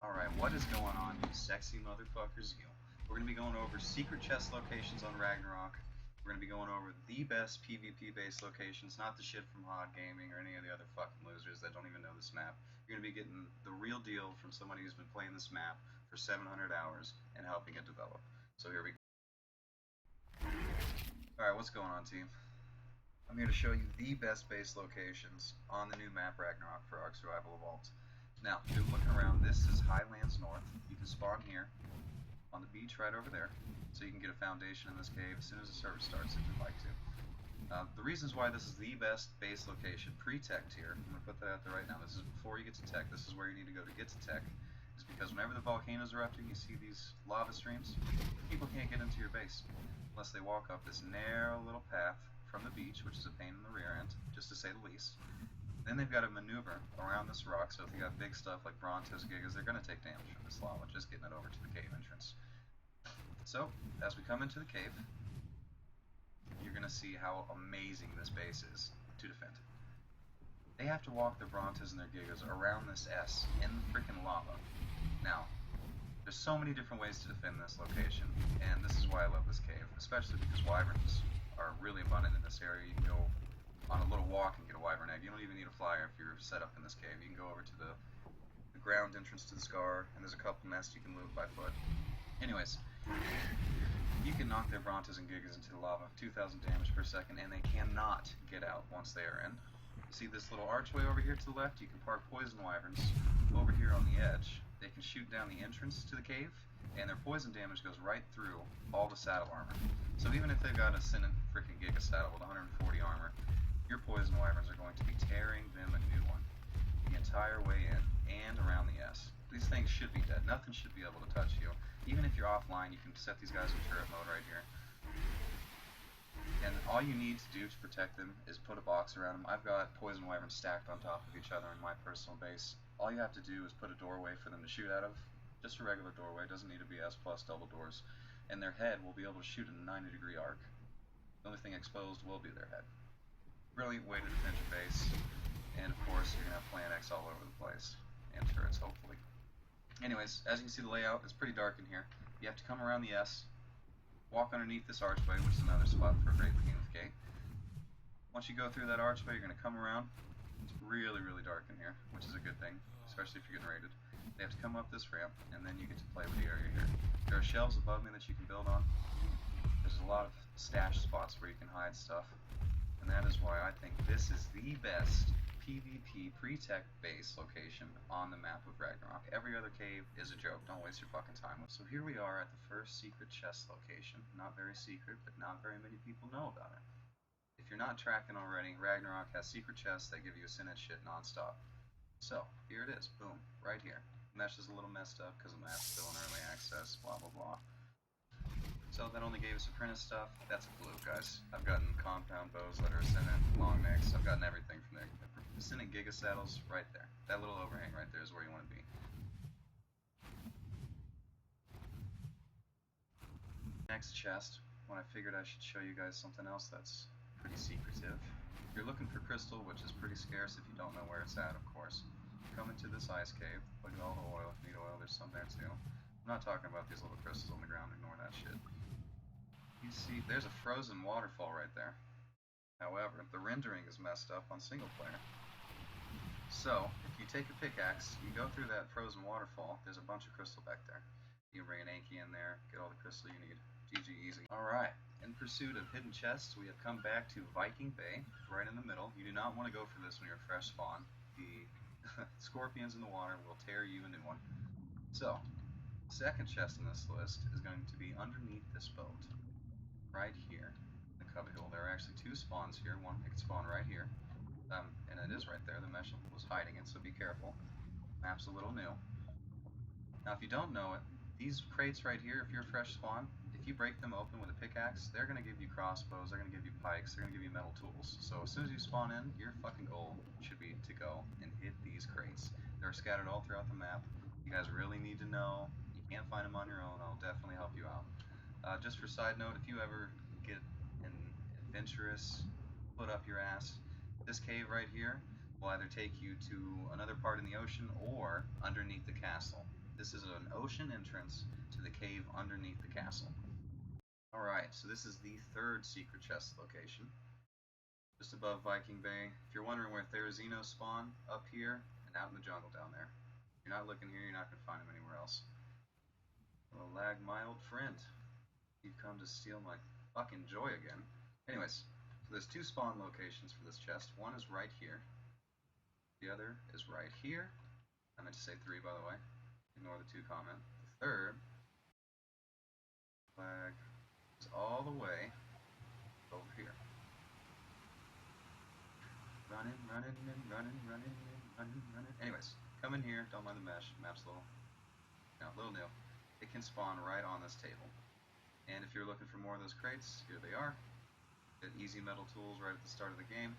Alright, what is going on, you sexy motherfuckers? We're going to be going over secret chest locations on Ragnarok. We're going to be going over the best PvP based locations, not the shit from Hot Gaming or any of the other fucking losers that don't even know this map. You're going to be getting the real deal from somebody who's been playing this map for 700 hours and helping it develop. So here we go. Alright, what's going on, team? I'm here to show you the best base locations on the new map Ragnarok for Ark Survival Evolved. Now, if you're looking around, this is Highlands North. You can spawn here on the beach right over there, so you can get a foundation in this cave as soon as the server starts if you'd like to. The reasons why this is the best base location, pre-tech tier, I'm going to put that out there right now, this is before you get to tech, this is where you need to go to get to tech, is because whenever the volcanoes are erupting, you see these lava streams, people can't get into your base unless they walk up this narrow little path from the beach, which is a pain in the rear end, just to say the least. Then they've got to maneuver around this rock, so if you got big stuff like Brontos, Gigas, they're going to take damage from this lava, just getting it over to the cave entrance. So, as we come into the cave, you're going to see how amazing this base is to defend. They have to walk their Brontos and their Gigas around this S in the freaking lava. Now, there's so many different ways to defend this location, and this is why I love this cave, especially because wyverns are really abundant in this area. You can go on a little walk and get a wyvern egg. You don't even need a flyer if you're set up in this cave. You can go over to the ground entrance to the scar, and there's a couple nests you can loot by foot. Anyways, you can knock their Brontos and Gigas into the lava, 2,000 damage per second, and they cannot get out once they are in. See this little archway over here to the left? You can park poison wyverns over here on the edge. They can shoot down the entrance to the cave, and their poison damage goes right through all the saddle armor. So even if they've got a Sinnet freaking Giga saddle with 140 armor, your poison wyverns are going to be tearing them a new one the entire way in and around the S. These things should be dead. Nothing should be able to touch you. Even if you're offline, you can set these guys in turret mode right here. And all you need to do to protect them is put a box around them. I've got poison wyverns stacked on top of each other in my personal base. All you have to do is put a doorway for them to shoot out of. Just a regular doorway, doesn't need to be S plus double doors. And their head will be able to shoot in a 90-degree arc. The only thing exposed will be their head. Brilliant way to defend your base. And of course, you're going to have Plan X all over the place. And turrets, hopefully. Anyways, as you can see the layout, it's pretty dark in here. You have to come around the S, walk underneath this archway, which is another spot for a great behemoth gate. Once you go through that archway, you're going to come around. It's really, really dark in here, which is a good thing, especially if you're getting raided. They have to come up this ramp, and then you get to play with the area here. There are shelves above me that you can build on. There's a lot of stash spots where you can hide stuff. And that is why I think this is the best PvP pre-tech base location on the map of Ragnarok. Every other cave is a joke. Don't waste your fucking time with it. So here we are at the first secret chest location. Not very secret, but not very many people know about it. If you're not tracking already, Ragnarok has secret chests that give you a Sinnet shit non-stop. So, here it is. Boom. Right here. Mesh is a little messed up because the map's still in early access, blah blah blah. So that only gave us apprentice stuff. That's a fluke, guys. I've gotten compound bows that are Sinnet, long necks. I've gotten everything from there. The Sinnet Giga saddles, right there. That little overhang right there is where you want to be. Next chest, when I figured I should show you guys something else that's pretty secretive. If you're looking for crystal, which is pretty scarce if you don't know where it's at, of course. Come into this ice cave. Look at all the oil. If you need oil, there's some there too. I'm not talking about these little crystals on the ground. Ignore that shit. You see, there's a frozen waterfall right there. However, the rendering is messed up on single player. So, if you take a pickaxe, you go through that frozen waterfall, there's a bunch of crystal back there. You can bring an Anki in there, get all the crystal you need. GG easy. Alright, in pursuit of hidden chests, we have come back to Viking Bay, right in the middle. You do not want to go for this when you're fresh spawn. The scorpions in the water will tear you a new one. So, second chest in this list is going to be underneath this boat. Right here, the cubby hole. There are actually two spawns here. One, it can spawn right here. And it is right there. The mesh was hiding it, so be careful. Map's a little new. Now, if you don't know it, these crates right here, if you're fresh spawn, if you break them open with a pickaxe, they're going to give you crossbows, they're going to give you pikes, they're going to give you metal tools. So as soon as you spawn in, your fucking goal should be to go and hit these crates. They're scattered all throughout the map. You guys really need to know. You can't find them on your own. I'll definitely help you out. Just for side note, if you ever get an adventurous foot up your ass, this cave right here will either take you to another part in the ocean or underneath the castle. ocean entrance to the cave underneath the castle. Alright, so this is the third secret chest location, just above Viking Bay. If you're wondering where Therizino spawn, up here and out in the jungle down there. If you're not looking here, you're not going to find them anywhere else. Well, lag, my old friend. You've come to steal my fucking joy again. Anyways, so there's two spawn locations for this chest. One is right here. The other is right here. I meant to say 3, by the way. Ignore the 2 comment. The third flag is all the way over here. Running. Anyways, come in here. Don't mind the mesh. Map's little new. It can spawn right on this table. And if you're looking for more of those crates, here they are. Get easy metal tools right at the start of the game.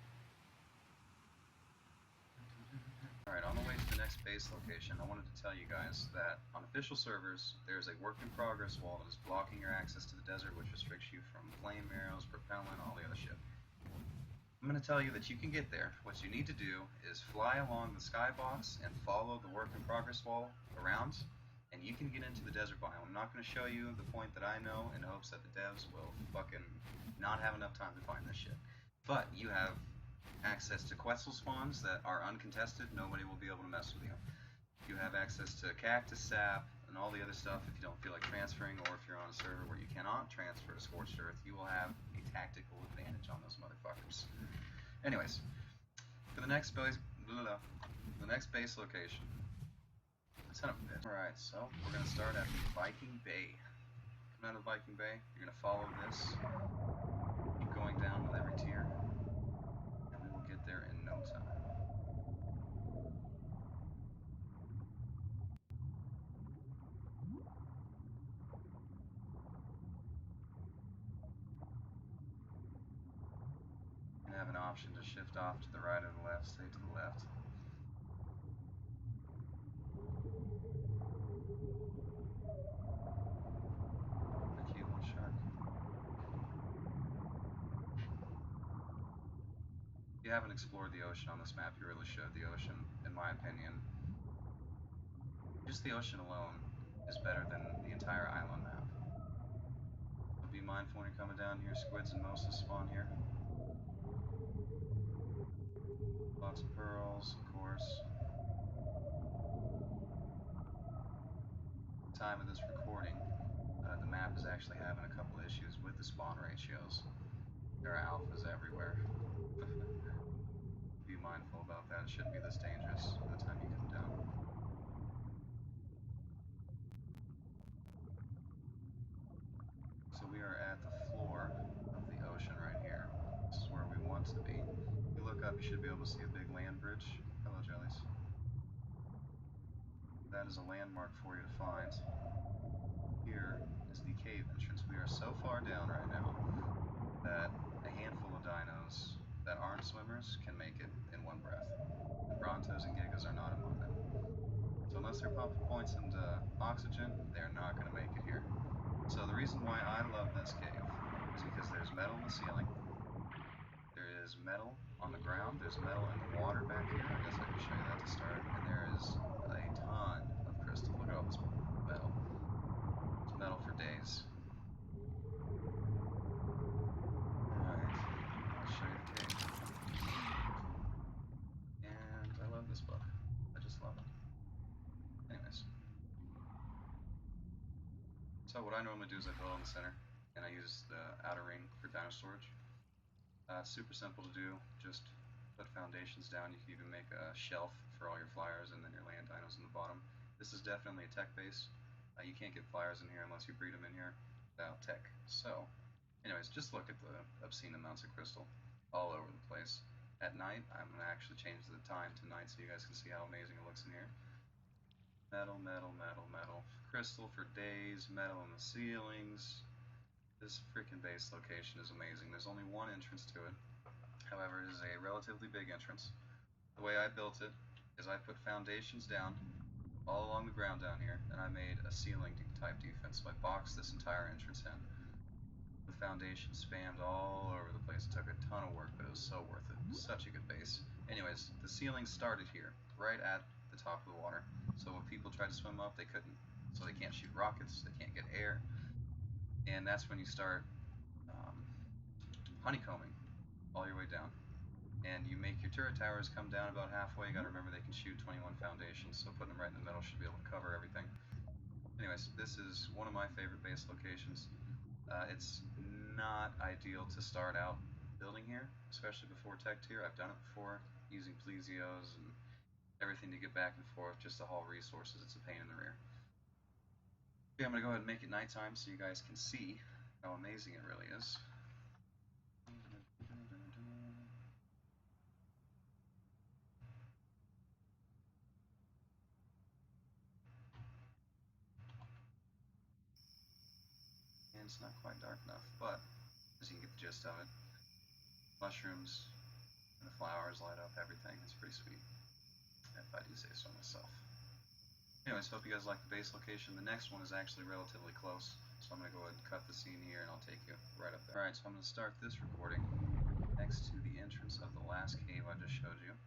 Alright, on the way to the next base location, I wanted to tell you guys that on official servers, there's a work in progress wall that is blocking your access to the desert, which restricts you from flame arrows, propellant, all the other shit. I'm going to tell you that you can get there. What you need to do is fly along the skybox and follow the work in progress wall around, and you can get into the desert biome. I'm not going to show you the point that I know in hopes that the devs will fucking not have enough time to find this shit. But you have access to Quetzal spawns that are uncontested. Nobody will be able to mess with you. You have access to cactus sap and all the other stuff if you don't feel like transferring, or if you're on a server where you cannot transfer to Scorched Earth, you will have a tactical advantage on those motherfuckers. Anyways, for the next base location. Son of a bitch. Alright, so we're going to start at the Viking Bay. Coming out of Viking Bay, you're going to follow this. Keep going down with every tier. And we will get there in no time. You can have an option to shift off to the right or the left, stay to the left. If you haven't explored the ocean on this map, you really should. The ocean, in my opinion, just the ocean alone is better than the entire island map. So be mindful when you're coming down here. Squids and mosas spawn here. Lots of pearls, of course. At the time of this recording, the map is actually having a couple issues with the spawn ratios. There are alphas everywhere. Be mindful about that. It shouldn't be this dangerous by the time you come down. So we are at the floor of the ocean right here. This is where we want to be. If you look up, you should be able to see a big land bridge. Hello, jellies. That is a landmark for you to find. Here is the cave entrance. We are so far down right now that a handful of dinos that aren't swimmers can make it in one breath. And Brontos and Gigas are not among them. So unless they're pumping points into oxygen, they're not going to make it here. So the reason why I love this cave is because there's metal in the ceiling, there is metal on the ground, there's metal in the water back here. I guess I can show you that to start. And there is a ton of crystal. Look at all this metal. It's metal for days. Alright, I'll show you the cave. And I love this book. I just love it. Anyways. So what I normally do is I build on the center, and I use the outer ring for dino storage. Super simple to do, just put foundations down. You can even make a shelf for all your flyers and then your land dinos in the bottom. This is definitely a tech base. You can't get flyers in here unless you breed them in here without tech. So, anyways, just look at the obscene amounts of crystal all over the place. At night, I'm going to actually change the time to night so you guys can see how amazing it looks in here. Metal, metal, metal, metal. Crystal for days, metal in the ceilings. This freaking base location is amazing. There's only one entrance to it. However, it is a relatively big entrance. The way I built it is I put foundations down all along the ground down here, and I made a ceiling type defense. So I boxed this entire entrance in. The foundation spanned all over the place. It took a ton of work, but it was so worth it. Such a good base. Anyways, the ceiling started here, right at the top of the water. So when people tried to swim up, they couldn't. so they can't shoot rockets, they can't get air, and that's when you start honeycombing all your way down. And you make your turret towers come down about halfway. You gotta remember they can shoot 21 foundations, so putting them right in the middle should be able to cover everything. Anyways, this is one of my favorite base locations. It's not ideal to start out building here, especially before tech tier. I've done it before, using plesios and everything to get back and forth just to haul resources. It's a pain in the rear. Okay, I'm going to go ahead and make it nighttime so you guys can see how amazing it really is. And it's not quite dark enough, but as you can get the gist of it, mushrooms and the flowers light up everything. It's pretty sweet, if I do say so myself. Anyways, hope you guys like the base location. The next one is actually relatively close, so I'm going to go ahead and cut the scene here and I'll take you right up there. Alright, so I'm going to start this recording next to the entrance of the last cave I just showed you.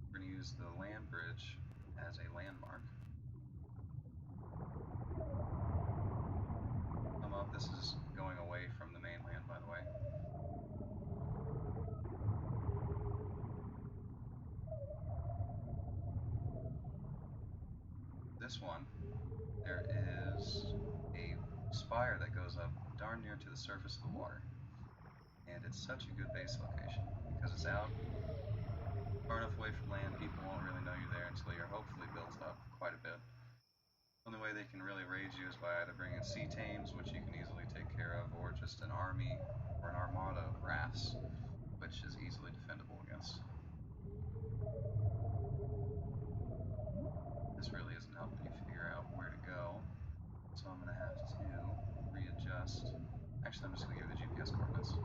We're going to use the land bridge as a landmark. Come up, this is going away from the mainland, by the way. This one, there is a spire that goes up darn near to the surface of the water. And it's such a good base location because it's out far enough away from land, people won't really know you're there until you're hopefully built up quite a bit. The only way they can really raid you is by either bringing sea tames, which you can easily take care of, or just an army or an armada of rafts, which is easily defendable against. This really isn't helping you figure out where to go, so I'm going to have to readjust. Actually, I'm just going to give you the GPS coordinates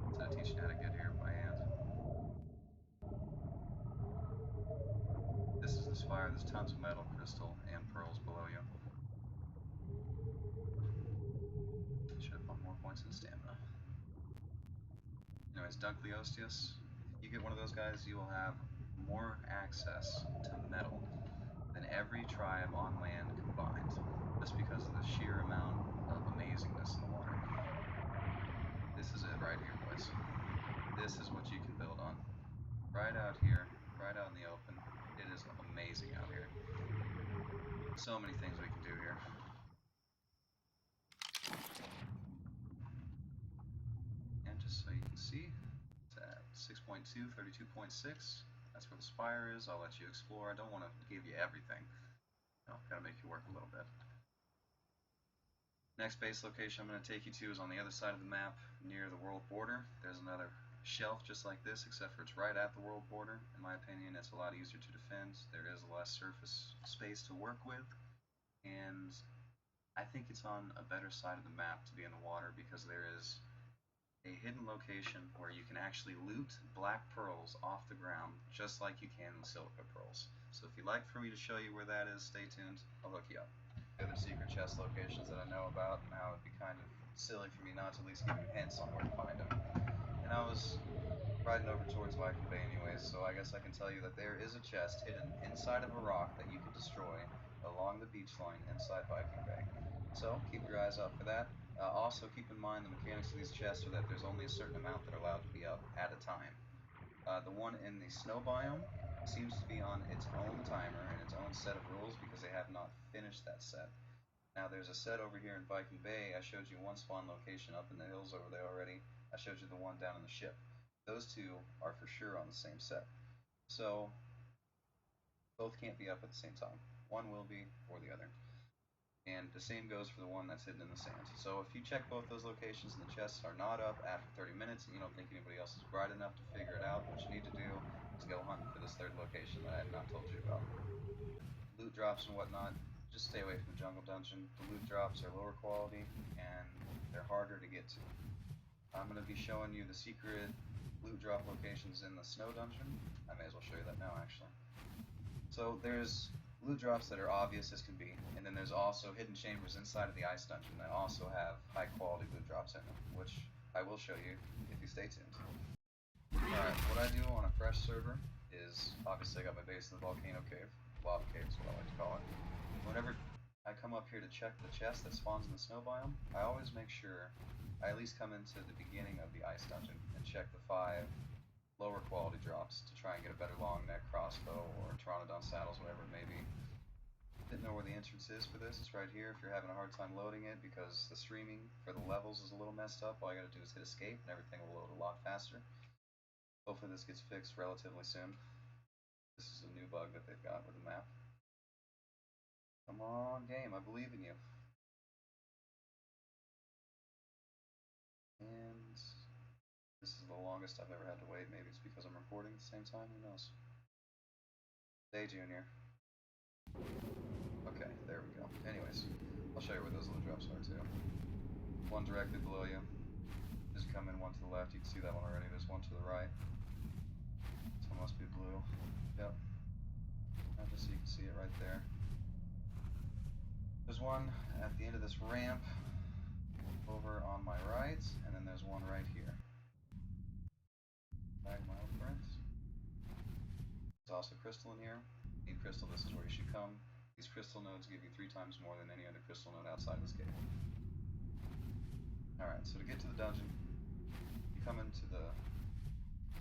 instead of teaching you how to get here by hand. This is the spire. There's tons of metal, crystal, and pearls below you. Should have put more points in stamina. Anyways, Dunkleosteus, if you get one of those guys, you will have more access to metal than every tribe on land combined, just because of the sheer amount of amazingness in the water. This is it right here, boys. This is what you can build on. Right out here, right out in the open. It is amazing out here. So many things we can do here. And just so you can see, it's at 6.2, 32.6. That's where the spire is. I'll let you explore. I don't want to give you everything. Gotta make you work a little bit. Next base location I'm going to take you to is on the other side of the map, near the world border. There's another shelf just like this, except for it's right at the world border. In my opinion, it's a lot easier to defend. There is less surface space to work with, and I think it's on a better side of the map to be in the water because there is a hidden location where you can actually loot black pearls off the ground just like you can with silver pearls. So if you'd like for me to show you where that is, stay tuned. I'll hook you up. Other secret chest locations that I know about, now it'd be kind of silly for me not to at least give you hints on where to find them. And I was riding over towards Viking Bay anyways, so I guess I can tell you that there is a chest hidden inside of a rock that you can destroy along the beach line inside Viking Bay. So keep your eyes out for that. Also keep in mind the mechanics of these chests are that there's only a certain amount that are allowed to be up at a time. The one in the snow biome seems to be on its own timer and its own set of rules because they have not finished that set. Now there's a set over here in Viking Bay. I showed you one spawn location up in the hills over there already. I showed you the one down in the ship. Those two are for sure on the same set. So both can't be up at the same time. One will be or the other. And the same goes for the one that's hidden in the sand. So if you check both those locations and the chests are not up after 30 minutes and you don't think anybody else is bright enough to figure it out, what you need to do is go hunting for this third location that I had not told you about. Loot drops and whatnot, just stay away from the jungle dungeon. The loot drops are lower quality and they're harder to get to. I'm going to be showing you the secret loot drop locations in the snow dungeon. I may as well show you that now actually. So there's loot drops that are obvious as can be, and then there's also hidden chambers inside of the ice dungeon that also have high quality loot drops in them, which I will show you if you stay tuned. Alright, what I do on a fresh server is, obviously I got my base in the volcano cave, lava cave is what I like to call it. Whenever I come up up here to check the chest that spawns in the snow biome, I always make sure I at least come into the beginning of the ice dungeon and check the 5 lower quality drops to try and get a better long neck crossbow or Pteranodon saddles, whatever it may be. Didn't know where the entrance is for this. It's right here if you're having a hard time loading it because the streaming for the levels is a little messed up. All you gotta do is hit escape and everything will load a lot faster. Hopefully this gets fixed relatively soon. This is a new bug that they've got with the map. Come on, game, I believe in you. And this is the longest I've ever had to wait. Maybe it's because I'm recording at the same time, who knows. Day Junior. Okay, there we go. Anyways, I'll show you where those little drops are too. One directly below you. Just come in, one to the left. You can see that one already. There's one to the right. This one must be blue. Yep. Just so you can see it right there. There's one at the end of this ramp over on my right, and then there's one right here. Bag my own friends. There's also crystal in here. Need crystal, this is where you should come. These crystal nodes give you 3 times more than any other crystal node outside this cave. Alright, so to get to the dungeon, you come into the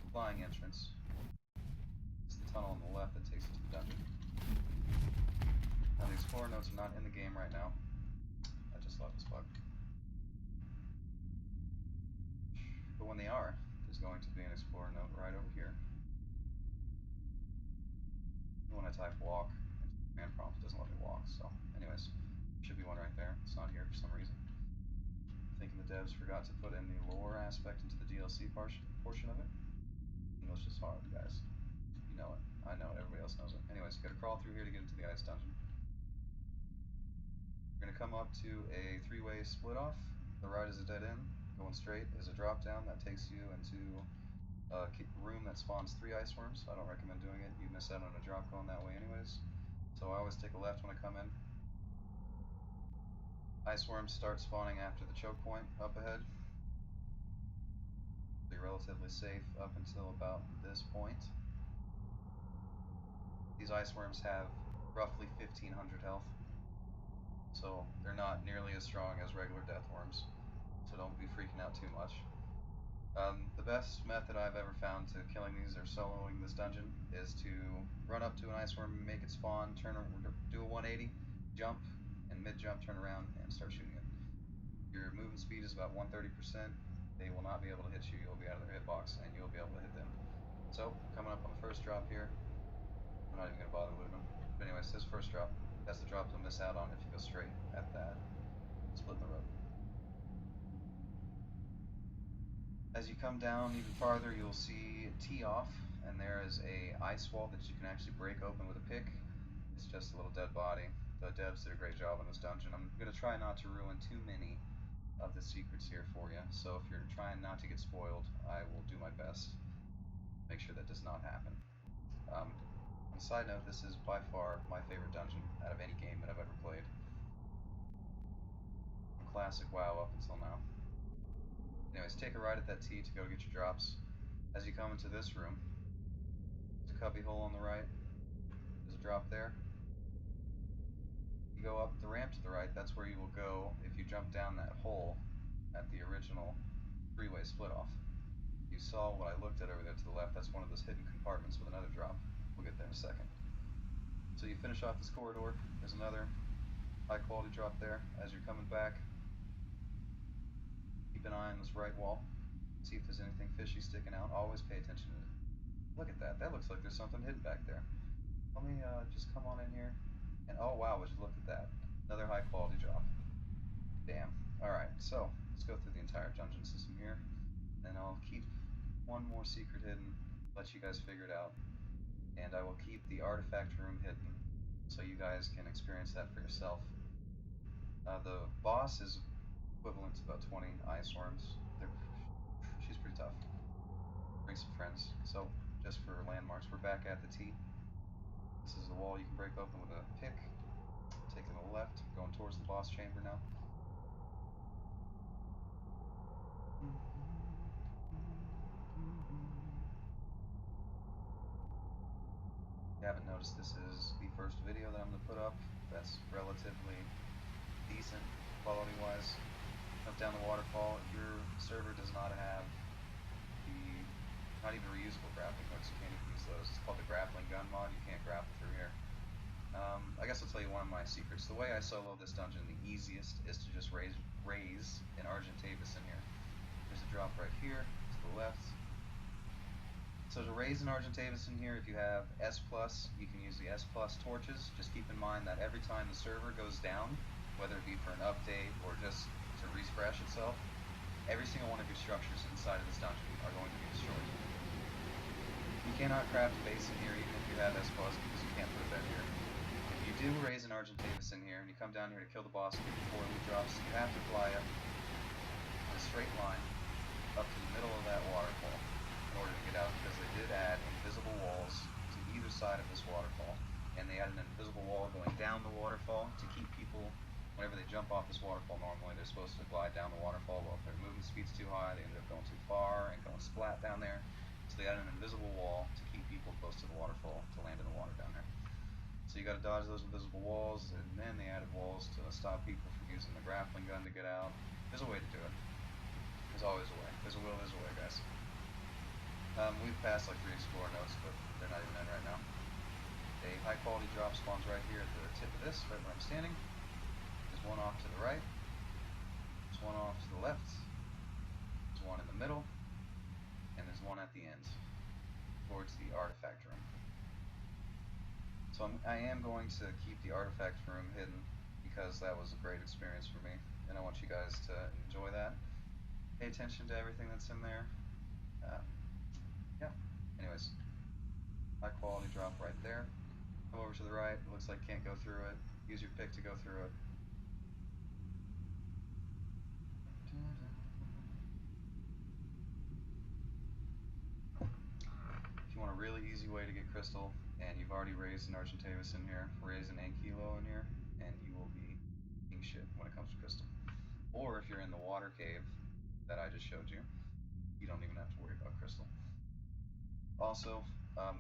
flying entrance. It's the tunnel on the left that takes you to the dungeon. Now the explorer nodes are not in the game right now. I just love this bug. But when they are, there's going to be an explorer node right over here. When I type walk, command prompt doesn't let me walk, so anyways, should be one right there. It's not here for some reason. I'm thinking the devs forgot to put in the lore aspect into the DLC portion of it. English is hard, guys. You know it. I know it. Everybody else knows it. Anyways, you gotta crawl through here to get into the ice dungeon. You're gonna come up to a 3-way split off. The right is a dead end. Going straight is a drop down that takes you into a room that spawns 3 ice worms. I don't recommend doing it. You miss out on a drop going that way anyways. So I always take a left when I come in. Ice worms start spawning after the choke point up ahead. Be relatively safe up until about this point. These ice worms have roughly 1500 health. So they're not nearly as strong as regular death worms. So don't be freaking out too much. The best method I've ever found to killing these or soloing this dungeon is to run up to an ice worm, make it spawn, do a 180, jump, and mid-jump turn around and start shooting it. Your movement speed is about 130%. They will not be able to hit you. You'll be out of their hitbox, and you'll be able to hit them. So, coming up on the first drop here, I'm not even going to bother looting them. But anyways, this first drop, that's the drop you'll miss out on if you go straight at that split in the road. As you come down even farther, you'll see tee off, and there is a ice wall that you can actually break open with a pick. It's just a little dead body. The devs did a great job on this dungeon. I'm going to try not to ruin too many of the secrets here for you, so if you're trying not to get spoiled, I will do my best to make sure that does not happen. On a side note, this is by far my favorite dungeon out of any game that I've ever played. From classic WoW up until now. Anyways, take a right at that T to go get your drops. As you come into this room, there's a cubby hole on the right. There's a drop there. You go up the ramp to the right, that's where you will go if you jump down that hole at the original 3-way split off. You saw what I looked at over there to the left, that's one of those hidden compartments with another drop. We'll get there in a second. So you finish off this corridor, there's another high quality drop there. As you're coming back, keep an eye on this right wall, see if there's anything fishy sticking out. Always pay attention to it. Look at that, that looks like there's something hidden back there. Let me just come on in here. And oh wow, would you look at that. Another high quality drop. Damn. Alright, so let's go through the entire dungeon system here. And I'll keep one more secret hidden, let you guys figure it out. And I will keep the artifact room hidden, so you guys can experience that for yourself. The boss is equivalent to about 20 ice worms. She's pretty tough. Bring some friends. So, just for landmarks, we're back at the T. This is the wall you can break open with a pick. Taking the left, going towards the boss chamber now. If you haven't noticed, this is the first video that I'm going to put up. That's relatively quality-wise. Jump down the waterfall. If your server does not have the, not even reusable grappling hooks, you can't even use those. It's called the grappling gun mod. You can't grapple through here. I guess I'll tell you one of my secrets. The way I solo this dungeon, the easiest is to just raise an Argentavis in here. There's a drop right here to the left. So to raise an Argentavis in here, if you have S+, you can use the S+ torches. Just keep in mind that every time the server goes down, whether it be for an update or just to refresh itself, every single one of your structures inside of this dungeon are going to be destroyed. You cannot craft a base in here even if you have S+, because you can't put a bed here. If you do raise an Argentavis in here and you come down here to kill the boss and get 4 loot drops, you have to fly up in a straight line up to the middle of that waterfall in order to get out, because they did add invisible walls to either side of this waterfall, and they added an invisible wall going down the waterfall to keep people, whenever they jump off this waterfall normally, they're supposed to glide down the waterfall. Well, if their movement speed's too high, they end up going too far and going splat down there. So they added an invisible wall to keep people close to the waterfall to land in the water down there. So you gotta dodge those invisible walls, and then they added walls to stop people from using the grappling gun to get out. There's a way to do it. There's always a way. There's a will, there's a way, guys. We've passed like 3 Explorer notes, but they're not even in right now. A high quality drop spawns right here at the tip of this, right where I'm standing. There's one off to the right. There's one off to the left. There's one in the middle. And there's one at the end, towards the artifact room. So I am going to keep the artifact room hidden, because that was a great experience for me, and I want you guys to enjoy that. Pay attention to everything that's in there. Yeah. Anyways, high quality drop right there. Come over to the right. It looks like can't go through it. Use your pick to go through it. If you want a really easy way to get crystal, and you've already raised an Argentavis in here, raise an Ankilo in here, and you will be king shit when it comes to crystal. Or if you're in the water cave that I just showed you, you don't even have to worry about crystal. Also,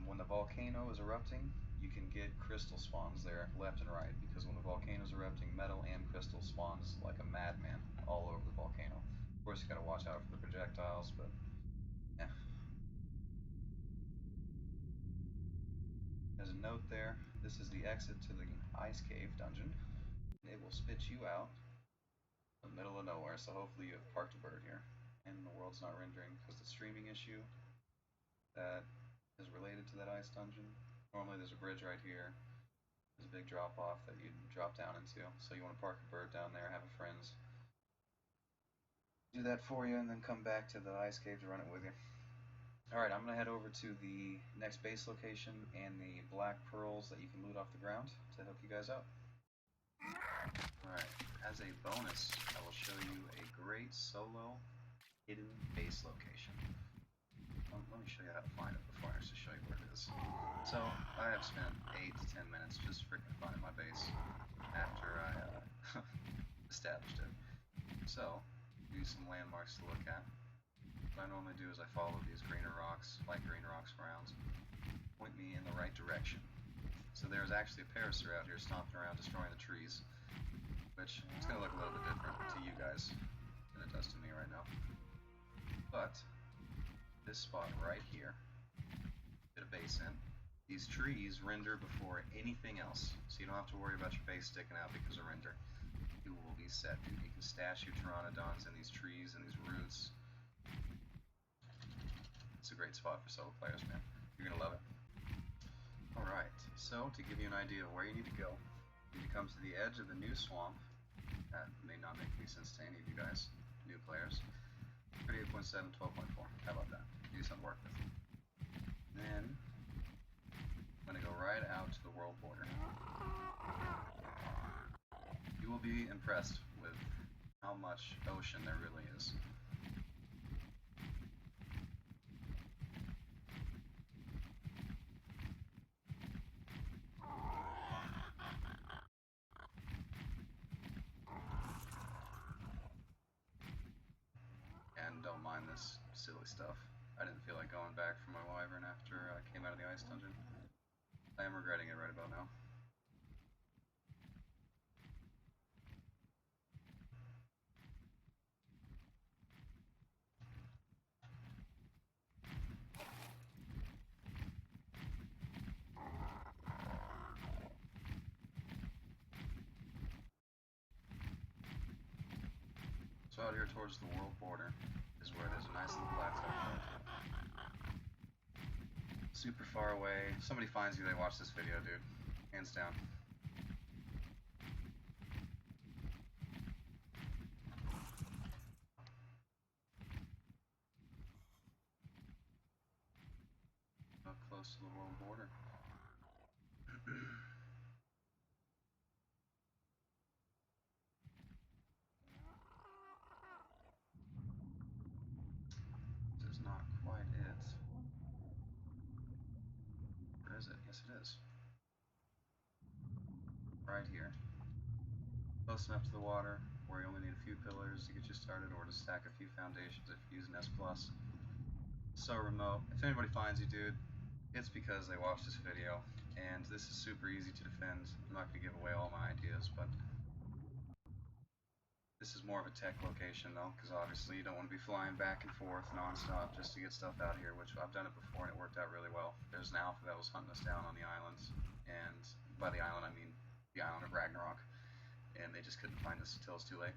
when the volcano is erupting, you can get crystal spawns there left and right, because when the volcano is erupting, metal and crystal spawns like a madman all over the volcano. Of course, you gotta watch out for the projectiles, but yeah. There's a note there. This is the exit to the ice cave dungeon. It will spit you out in the middle of nowhere, so hopefully you have parked a bird here and the world's not rendering, because the streaming issue that is related to that ice dungeon. Normally there's a bridge right here. There's a big drop off that you drop down into. So you want to park a bird down there, have a friends do that for you, and then come back to the ice cave to run it with you. Alright, I'm going to head over to the next base location and the black pearls that you can loot off the ground to help you guys out. Alright, as a bonus, I will show you a great solo hidden base location. Let me show you how to find it before I actually show you where it is. So, I have spent 8 to 10 minutes just freaking finding my base after I established it. So, use some landmarks to look at. What I normally do is I follow these greener rocks, light green rocks around, point me in the right direction. So there's actually a parasaur out here stomping around destroying the trees, which is going to look a little bit different to you guys than it does to me right now. But this spot right here, get a base in. These trees render before anything else, so you don't have to worry about your base sticking out because of render. You will be set, dude. You can stash your pteranodons in these trees and these roots. It's a great spot for solo players, man. You're gonna love it. Alright, so to give you an idea of where you need to go, you need to come to the edge of the new swamp. That may not make any sense to any of you guys, new players. 38.7, 12.4. How about that? Do some work with. Then I'm gonna go right out to the world border. You will be impressed with how much ocean there really is. And don't mind this silly stuff. I didn't feel like going back for my wyvern after I came out of the ice dungeon. I am regretting it right about now. out here towards the world border is where there's a nice little plateau. Super far away. If somebody finds you, they watch this video, dude. Hands down. Up close to the world border. This is not quite it. Where is it? Yes, it is. Right here. Close enough to the water where you only need a few pillars to get you started, or to stack a few foundations if you use an S+. So remote. If anybody finds you, dude, it's because they watched this video, and this is super easy to defend. I'm not going to give away all my ideas, but this is more of a tech location, though, because obviously you don't want to be flying back and forth non-stop just to get stuff out here, which I've done it before and it worked out really well. There's an alpha that was hunting us down on the islands, and by the island I mean the island of Ragnarok, and they just couldn't find us until it's too late.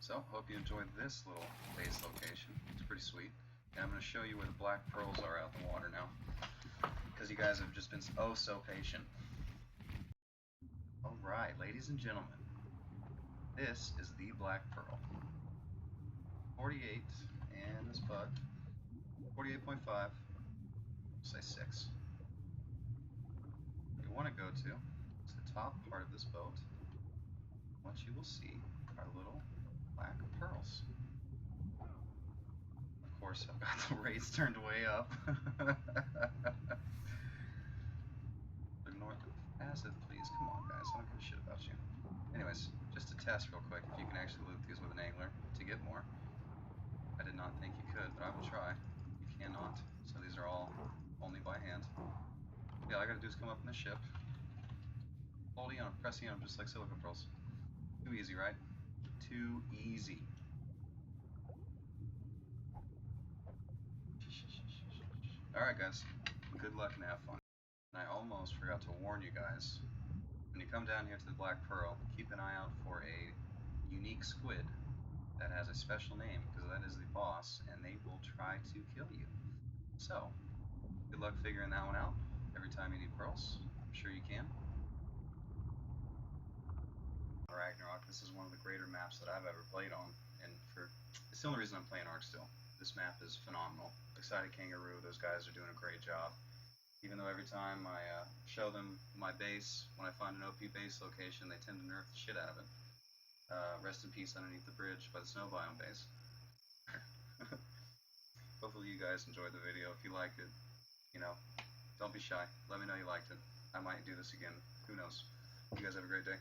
So, hope you enjoyed this little base location. It's pretty sweet. And I'm going to show you where the black pearls are out in the water now, because you guys have just been oh so patient. Alright, ladies and gentlemen, this is the black pearl. 48, and this bug, 48.5, say 6. What you want to go to is the top part of this boat. What you will see are little black pearls. Of course, I've got the rates turned way up. Ignore the passive, please. Come on, guys. I don't give a shit about you. Anyways, just to test real quick if you can actually loot these with an angler to get more. I did not think you could, but I will try. You cannot. So these are all only by hand. Yeah, all I gotta do is come up in the ship, holding on, pressing on them just like silica pearls. Too easy, right? Too easy. Alright guys, good luck and have fun. And I almost forgot to warn you guys, when you come down here to the Black Pearl, keep an eye out for a unique squid that has a special name, because that is the boss, and they will try to kill you. So, good luck figuring that one out. Every time you need pearls, I'm sure you can. Ragnarok, this is one of the greater maps that I've ever played on, and it's the only reason I'm playing Ark still. This map is phenomenal. Excited Kangaroo, those guys are doing a great job. Even though every time I show them my base, when I find an OP base location, they tend to nerf the shit out of it. Rest in peace underneath the bridge by the snow biome base. Hopefully you guys enjoyed the video. If you liked it, you know, don't be shy. Let me know you liked it. I might do this again. Who knows? You guys have a great day.